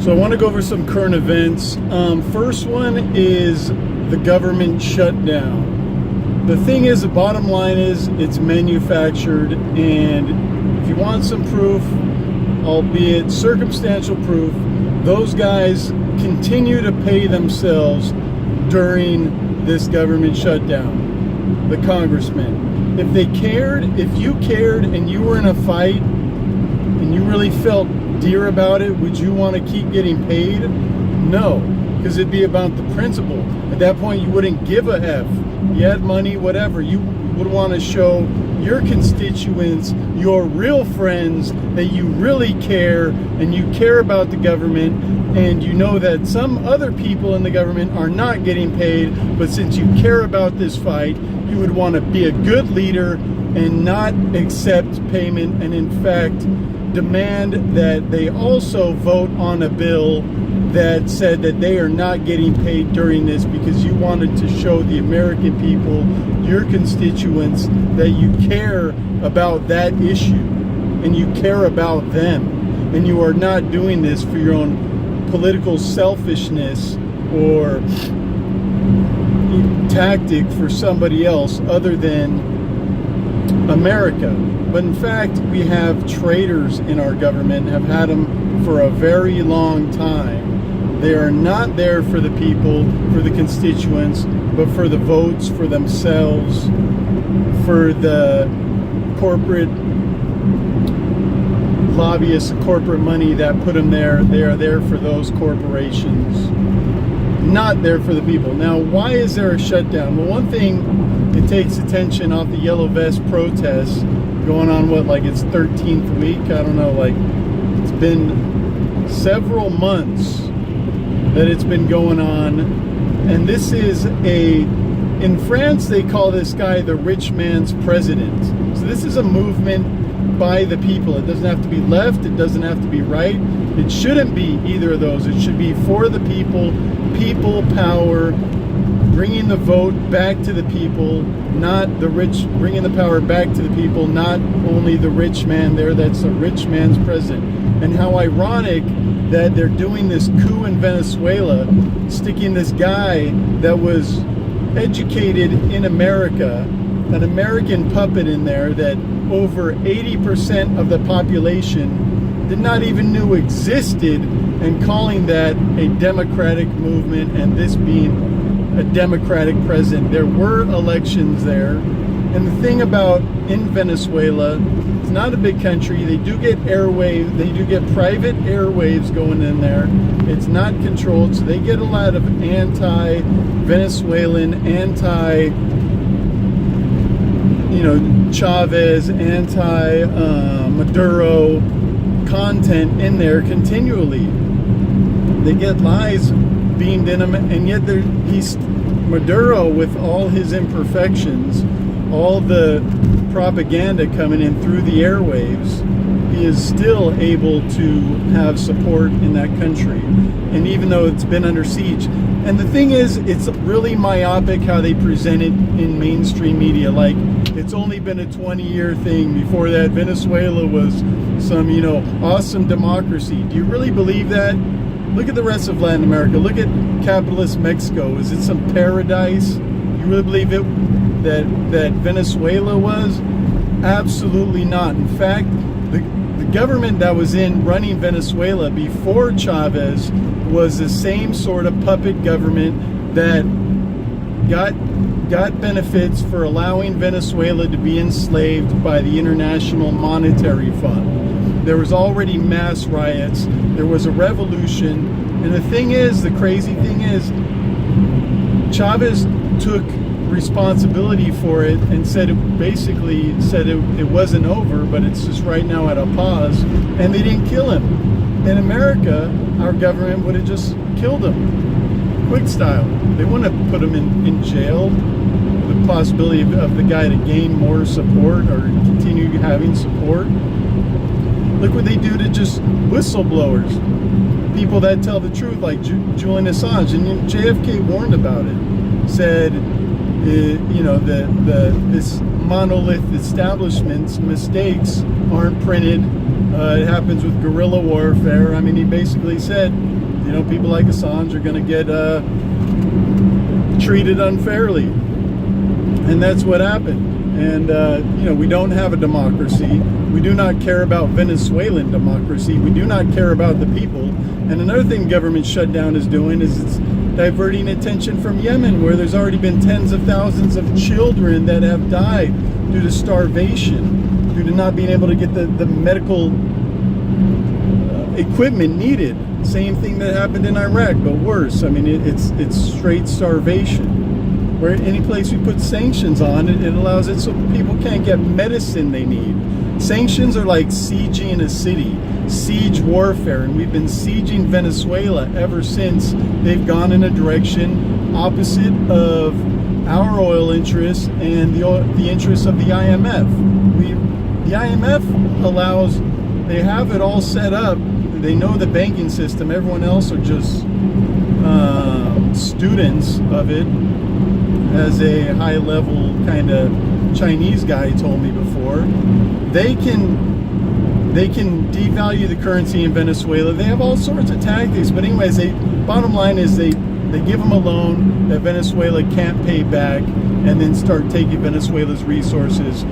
So I want to go over some current events. First one is the government shutdown. The thing is, the bottom line is it's manufactured, and if you want some proof, albeit circumstantial proof, those guys continue to pay themselves during this government shutdown. The congressmen. If they cared, if you cared and you were in a fight and you really felt dear about it, would you want to keep getting paid? No, because it'd be about the principle. At that point, you wouldn't give a F. You had money, whatever. You would want to show your constituents, your real friends, that you really care and you care about the government, and you know that some other people in the government are not getting paid, but since you care about this fight, you would want to be a good leader and not accept payment, and in fact demand that they also vote on a bill that said that they are not getting paid during this, because you wanted to show the American people, your constituents, that you care about that issue and you care about them, and you are not doing this for your own political selfishness or tactic for somebody else other than America. But in fact, we have traitors in our government, have had them for a very long time. They are not there for the people, for the constituents, but for the votes, for themselves, for the corporate lobbyists, corporate money that put them there. They are there for those corporations, not there for the people. Now, why is there a shutdown? Well, one thing, it takes attention off the yellow vest protests going on, what, like its 13th week? I don't know, like it's been several months that it's been going on. And this is in France they call this guy the rich man's president. So this is a movement by the people. It doesn't have to be left, it doesn't have to be right, it shouldn't be either of those. It should be for the people, people power, bringing the vote back to the people, not the rich, bringing the power back to the people, not only the rich man there. That's a rich man's president. And how ironic that they're doing this coup in Venezuela, sticking this guy that was educated in America, an American puppet in there that over 80% of the population did not even know existed, and calling that a democratic movement, and this being a democratic president. There were elections there, and the thing about in Venezuela, it's not a big country. They do get airwaves, they do get private airwaves going in there. It's not controlled, so they get a lot of anti-Venezuelan, Chavez, anti-Maduro content in there continually. They get lies beamed in him, and yet he's Maduro, with all his imperfections, all the propaganda coming in through the airwaves, he is still able to have support in that country, and even though it's been under siege. And the thing is, it's really myopic how they present it in mainstream media, like it's only been a 20-year thing. Before that, Venezuela was some awesome democracy. Do you really believe that? Look at the rest of Latin America. Look at capitalist Mexico. Is it some paradise? You really believe it that Venezuela was? Absolutely not. In fact, the government that was running Venezuela before Chavez was the same sort of puppet government that got benefits for allowing Venezuela to be enslaved by the International Monetary Fund. There was already mass riots. There was a revolution. And the thing is, the crazy thing is, Chavez took responsibility for it and said it wasn't over, but it's just right now at a pause. And they didn't kill him. In America, our government would have just killed him. Quick style. They wouldn't have put him in jail. The possibility of the guy to gain more support or continue having support. Look what they do to just whistleblowers, people that tell the truth, like Julian Assange. And JFK warned about it, said, this monolith establishments. Mistakes aren't printed. It happens with guerrilla warfare. I mean, he basically said, you know, people like Assange are going to get treated unfairly. And that's what happened. And, you know, we don't have a democracy. We do not care about Venezuelan democracy. We do not care about the people. And another thing government shutdown is doing is it's diverting attention from Yemen, where there's already been tens of thousands of children that have died due to starvation, due to not being able to get the medical equipment needed. Same thing that happened in Iraq, but worse. I mean, it's straight starvation. Where any place we put sanctions on, it allows it so people can't get medicine they need. Sanctions are like sieging a city, siege warfare, and we've been sieging Venezuela ever since they've gone in a direction opposite of our oil interests and the interests of the IMF. The IMF allows, they have it all set up. They know the banking system. Everyone else are just students of it. As a high-level kind of Chinese guy told me before, they can devalue the currency in Venezuela. They have all sorts of tactics, but anyways, bottom line is they give them a loan that Venezuela can't pay back, and then start taking Venezuela's resources.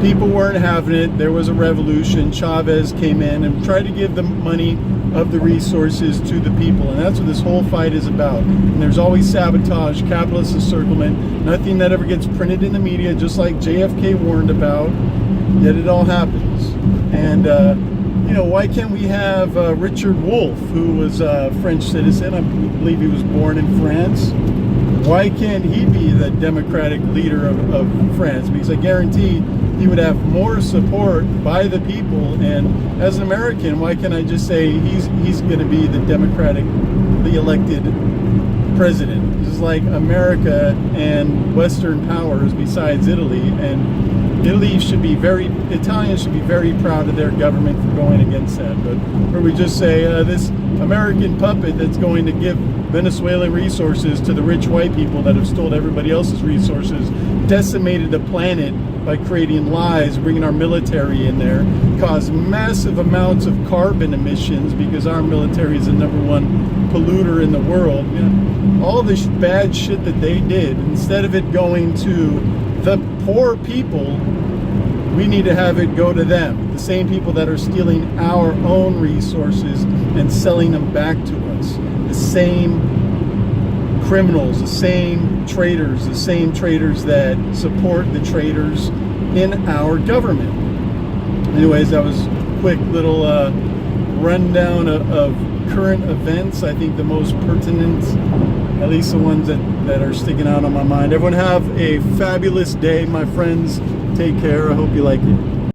People weren't having it. There was a revolution. Chavez came in and tried to give the money of the resources to the people, and that's what this whole fight is about. And there's always sabotage, capitalist encirclement, nothing that ever gets printed in the media, just like JFK warned about, yet it all happens. And you know, why can't we have Richard Wolff, who was a French citizen? I believe he was born in France. Why can't he be the democratic leader of France? Because I guarantee he would have more support by the people. And as an American, why can't I just say he's going to be the democratically elected president? This is like America and Western powers besides Italy, and Italians should be very proud of their government for going against that. But where we just say this American puppet that's going to give Venezuelan resources to the rich white people that have stolen everybody else's resources, decimated the planet by creating lies, bringing our military in there, caused massive amounts of carbon emissions because our military is the #1 polluter in the world. You know, all this bad shit that they did, instead of it going to the poor people, we need to have it go to them, the same people that are stealing our own resources and selling them back to us. The same criminals, the same traitors that support the traitors in our government. Anyways, that was a quick little rundown of current events. I think the most pertinent, at least the ones that are sticking out on my mind. Everyone have a fabulous day, my friends. Take care. I hope you like it.